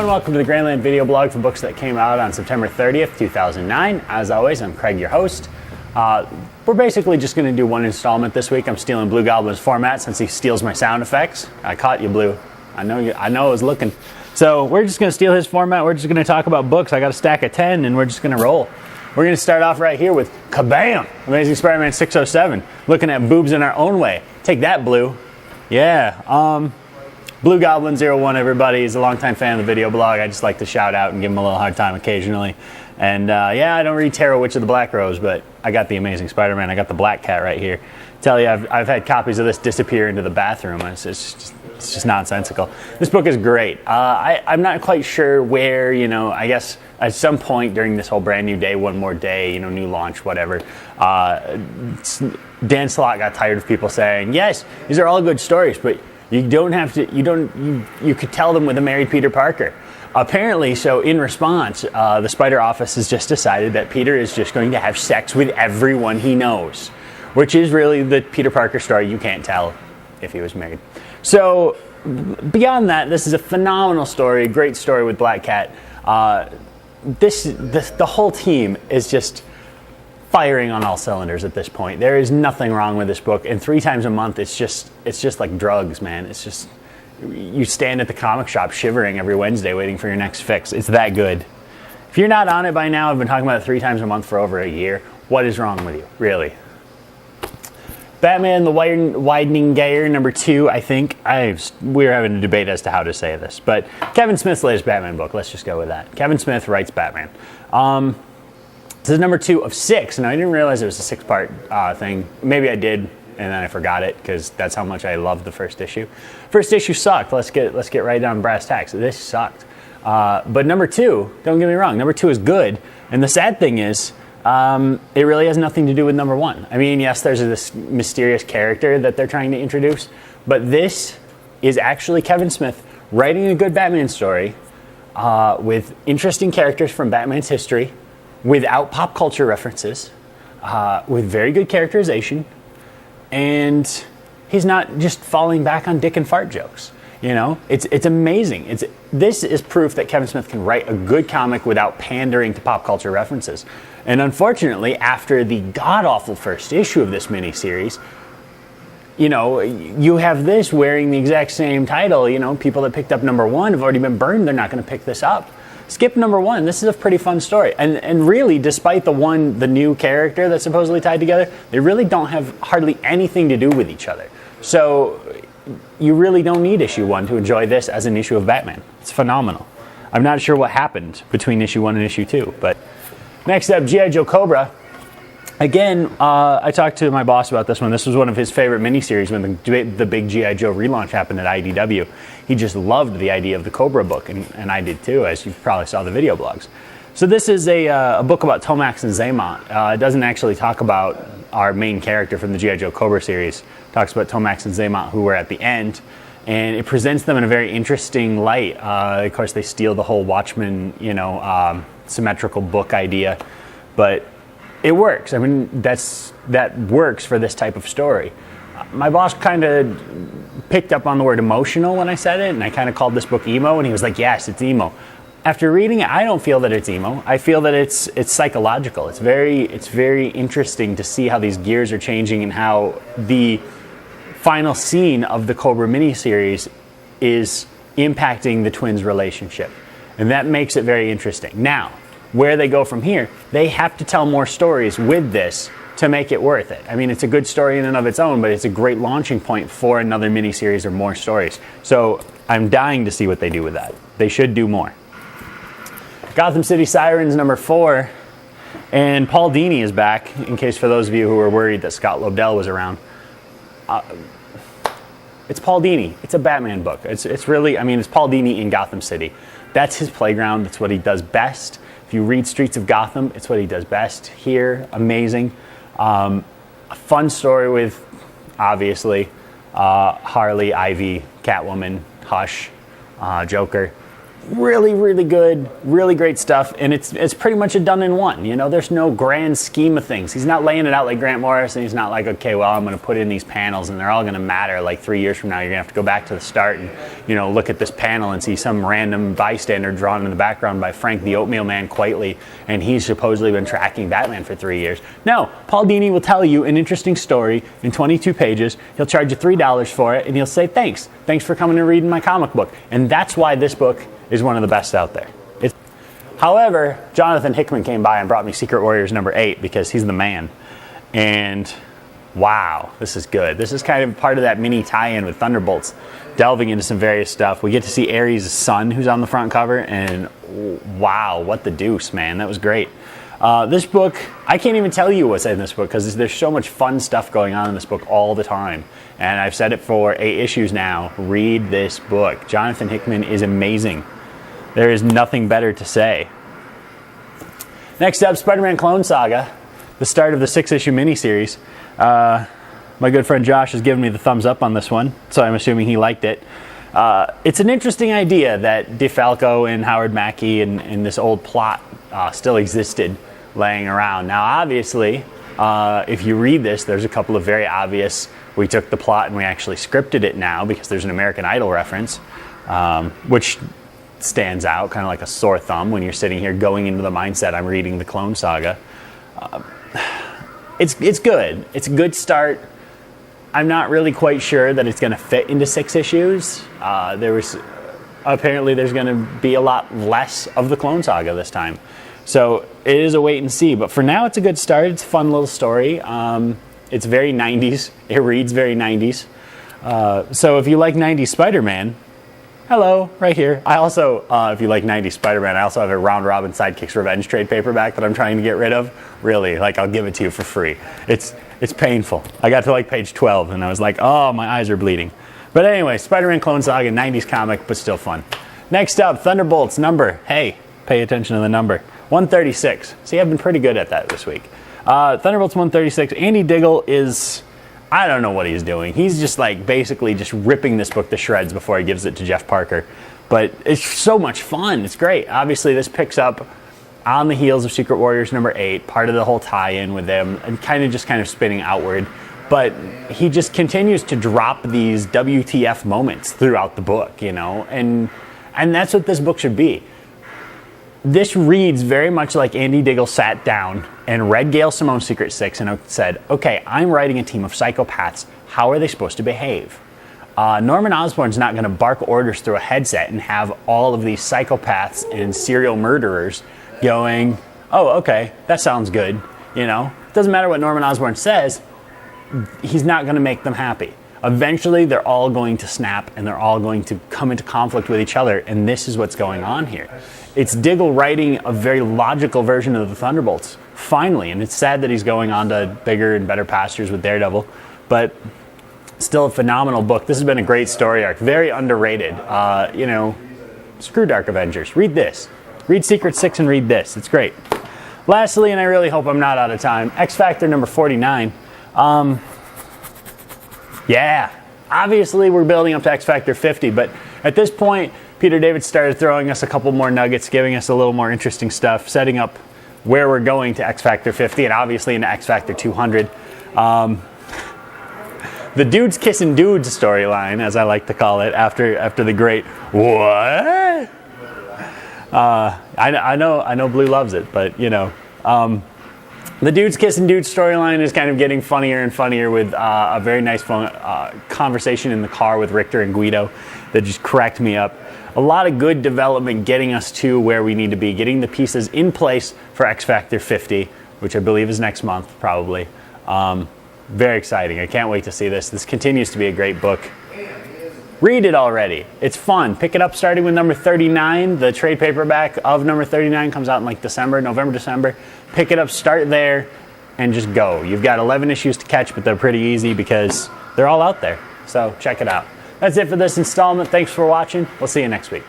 everyone, welcome to the GrandLAN video blog for books that came out on September 30th, 2009. As always, I'm Craig, your host. We're basically just going to do one installment this week. I'm stealing Blue Goblin's format since he steals my sound effects. I caught you, Blue. I know I was looking. So we're just going to steal his format. We're just going to talk about books. I got a stack of 10 and we're just going to roll. We're going to start off right here with Kabam! Amazing Spider-Man 607. Looking at boobs in our own way. Take that, Blue. Yeah. Blue Goblin 01, everybody. He's a longtime fan of the video blog. I just like to shout out and give him a little hard time occasionally. And yeah, I don't read Tarot Witch of the Black Rose, but I got the Amazing Spider-Man. I got the Black Cat right here. Tell you, I've had copies of this disappear into the bathroom. It's just nonsensical. This book is great. I'm not quite sure where, I guess at some point during this whole brand new day, one more day, new launch, whatever, Dan Slott got tired of people saying, yes, these are all good stories, but you don't have to, you could tell them with a married Peter Parker. Apparently, so in response, the Spider Office has just decided that Peter is just going to have sex with everyone he knows, which is really the Peter Parker story. You can't tell if he was married. So beyond that, this is a phenomenal story, great story with Black Cat. The whole team is just firing on all cylinders at this point. There is nothing wrong with this book, and 3 times a month, it's just like drugs, man. It's just, you stand at the comic shop shivering every Wednesday waiting for your next fix. It's that good. If you're not on it by now, I've been talking about it 3 times a month for over a year. What is wrong with you, really? Batman, the Widening Gyre, number 2, I think. We're having a debate as to how to say this, but Kevin Smith's latest Batman book. Let's just go with that. Kevin Smith writes Batman. This is number 2 of 6. Now, I didn't realize it was a 6-part thing. Maybe I did, and then I forgot it because that's how much I loved the first issue. First issue sucked. Let's get right down brass tacks. This sucked. But number 2, don't get me wrong, number 2 is good. And the sad thing is, it really has nothing to do with number 1. I mean, yes, there's this mysterious character that they're trying to introduce, but this is actually Kevin Smith writing a good Batman story with interesting characters from Batman's history, without pop culture references, with very good characterization, and he's not just falling back on dick and fart jokes. It's amazing. This is proof that Kevin Smith can write a good comic without pandering to pop culture references. And unfortunately, after the god-awful first issue of this miniseries, you have this wearing the exact same title. People that picked up number 1 have already been burned. They're not going to pick this up. Skip number 1. This is a pretty fun story. And really, despite the new character that's supposedly tied together, they really don't have hardly anything to do with each other. So you really don't need issue 1 to enjoy this as an issue of Batman. It's phenomenal. I'm not sure what happened between issue 1 and issue 2, but next up, G.I. Joe Cobra. Again, I talked to my boss about this one. This was one of his favorite miniseries when the big G.I. Joe relaunch happened at IDW. He just loved the idea of the Cobra book, and I did too, as you probably saw the video blogs. So this is a book about Tomax and Xamot. It doesn't actually talk about our main character from the G.I. Joe Cobra series. It talks about Tomax and Xamot, who were at the end, and it presents them in a very interesting light. Of course, they steal the whole Watchmen, symmetrical book idea, but it works. I mean, that works for this type of story. My boss kind of picked up on the word emotional when I said it, and I kind of called this book emo, and he was like, yes, it's emo. After reading it, I don't feel that it's emo. I feel that it's psychological. It's very interesting to see how these gears are changing and how the final scene of the Cobra miniseries is impacting the twins' relationship. And that makes it very interesting. Now, where they go from here, they have to tell more stories with this to make it worth it. I mean, it's a good story in and of its own, but it's a great launching point for another miniseries or more stories. So I'm dying to see what they do with that. They should do more. Gotham City Sirens, number 4. And Paul Dini is back, in case for those of you who were worried that Scott Lobdell was around. It's Paul Dini. It's a Batman book. It's really, it's Paul Dini in Gotham City. That's his playground. That's what he does best. If you read Streets of Gotham, it's what he does best. Here, amazing. A fun story with, obviously, Harley, Ivy, Catwoman, Hush, Joker. really, really good, really great stuff, and it's pretty much a done in one. You know, there's no grand scheme of things. He's not laying it out like Grant Morrison. He's not like, okay, well, I'm going to put in these panels and they're all going to matter. Like 3 years from now, you're going to have to go back to the start and, you know, look at this panel and see some random bystander drawn in the background by Frank the Oatmeal Man Quitely, and he's supposedly been tracking Batman for 3 years. No, Paul Dini will tell you an interesting story in 22 pages. He'll charge you $3 for it, and he'll say, thanks for coming and reading my comic book. And that's why this book is one of the best out there. However, Jonathan Hickman came by and brought me Secret Warriors number 8 because he's the man. And wow, this is good. This is kind of part of that mini tie-in with Thunderbolts, delving into some various stuff. We get to see Ares' son, who's on the front cover, and wow, what the deuce, man. That was great. This book, I can't even tell you what's in this book because there's so much fun stuff going on in this book all the time. And I've said it for 8 issues now. Read this book. Jonathan Hickman is amazing. There is nothing better to say. Next up, Spider-Man Clone Saga, the start of the 6-issue miniseries. My good friend Josh has given me the thumbs up on this one, so I'm assuming he liked it. It's an interesting idea that DeFalco and Howard Mackie and this old plot still existed laying around. Now, obviously, if you read this, there's a couple of very obvious, we took the plot and we actually scripted it now because there's an American Idol reference, which stands out kind of like a sore thumb when you're sitting here going into the mindset, I'm reading the Clone Saga. It's good. It's a good start. I'm not really quite sure that it's going to fit into 6 issues. Apparently there's going to be a lot less of the Clone Saga this time. So it is a wait and see. But for now, it's a good start. It's a fun little story. It's very 90s. It reads very 90s. So if you like 90s Spider-Man, hello, right here. I also, if you like 90s Spider-Man, I also have a Round Robin Sidekicks Revenge trade paperback that I'm trying to get rid of. Really, like, I'll give it to you for free. It's painful. I got to like page 12 and I was like, oh, my eyes are bleeding. But anyway, Spider-Man Clone Saga, 90s comic, but still fun. Next up, Thunderbolts number. Hey, pay attention to the number. 136. See, I've been pretty good at that this week. Thunderbolts 136. Andy Diggle is, I don't know what he's doing. He's just like basically just ripping this book to shreds before he gives it to Jeff Parker. But it's so much fun. It's great. Obviously, this picks up on the heels of Secret Warriors number 8, part of the whole tie-in with them, and kind of spinning outward. But he just continues to drop these WTF moments throughout the book, you know, and that's what this book should be. This reads very much like Andy Diggle sat down and read Gail Simone's Secret Six and said, okay, I'm writing a team of psychopaths. How are they supposed to behave? Norman Osborn's not going to bark orders through a headset and have all of these psychopaths and serial murderers going, oh, okay, that sounds good. You know, it doesn't matter what Norman Osborn says. He's not going to make them happy. Eventually, they're all going to snap and they're all going to come into conflict with each other. And this is what's going on here. It's Diggle writing a very logical version of the Thunderbolts, finally. And it's sad that he's going on to bigger and better pastures with Daredevil. But still a phenomenal book. This has been a great story arc. Very underrated. You know, screw Dark Avengers. Read this. Read Secret Six and read this. It's great. Lastly, and I really hope I'm not out of time, X Factor number 49. Yeah, obviously we're building up to X Factor 50, but at this point, Peter David started throwing us a couple more nuggets, giving us a little more interesting stuff, setting up where we're going to X Factor 50 and obviously into X Factor 200. The Dudes Kissing Dudes storyline, as I like to call it, after the great what? I know Blue loves it, but you know. The Dudes Kissing Dudes storyline is kind of getting funnier and funnier with a very nice conversation in the car with Richter and Guido that just cracked me up. A lot of good development getting us to where we need to be, getting the pieces in place for X Factor 50, which I believe is next month, probably. Very exciting. I can't wait to see this. This continues to be a great book. Read it already. It's fun. Pick it up starting with number 39. The trade paperback of number 39 comes out in like November, December. Pick it up, start there, and just go. You've got 11 issues to catch, but they're pretty easy because they're all out there. So check it out. That's it for this installment. Thanks for watching. We'll see you next week.